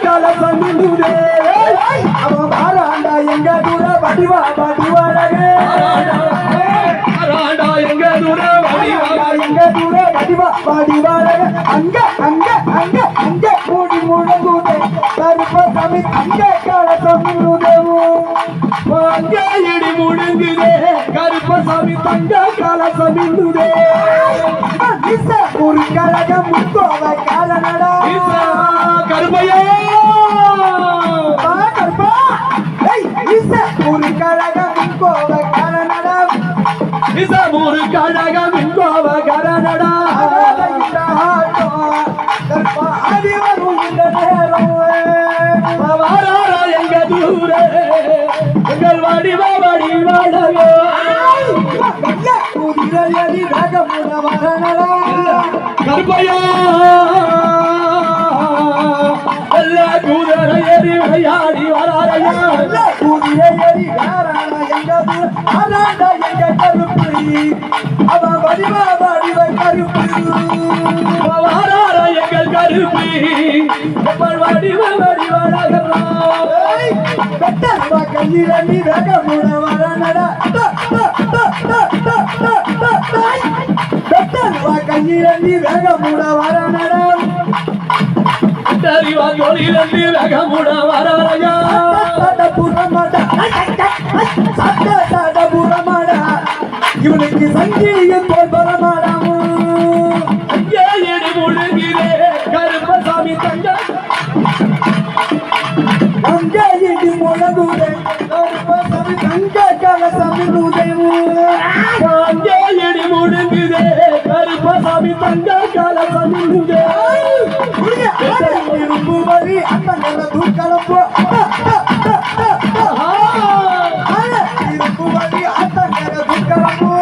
கலசமிடுதே அவன் வாராண்டா எங்க தூர வடிவா வடிவாடகே வாராண்டா எங்க தூர வடிவா வடிவாடகே அங்க அங்க அங்க அங்க மூடி முழங்குதே கருப்பசாமி அங்க கலசமிடுதே அங்க இடி முழங்குதே கருப்பசாமி தங்க கலசமிடுதே ஒரு கழகம் முக்கோவை காரணடா கருப்பையா கருப்பா ஒரு கழகம் முக்கோவை காரணடா ஒரு கழகம் முக்கோவை காரணடா கருப்பா அடி வரும் இந்த நேரம் வாராரா எங்க தூர எங்கள் வடிவா வடிவாடகோ குதிரையடி வேகமுட வரணடா கருப்பையா எல்லா குதிரையடி விளையாடி வராரையா குதிரையடி வாராடா எங்க வராடா எங்க கருப்பு அவ வடிவா வடிவ கருப்பு வாராரா எங்கள் கருப்பு எங்கள் வடிவ வடிவாடகா பெட்டர்வா கையிலடி வேகமுட வரணடா கையிலி வேகமுட வரணடா தெரிவா தொழிலி வேகமுட வரரையா புறமாடா புறமாடா இவனுக்கு சங்கிலியும் போல் பரமாடாமோ ஏடி முழுகிறே கருப்பசாமி தங்க அங்கே இடி முழங்குதே கருப்பசாமி தங்க கலசாமி நுதைமோ அங்கே இடி முழுங்குதே கருப்பசாமி தங்க கலசாமி நுதே இரும்பு வரி அந்த தூக்கலப்போ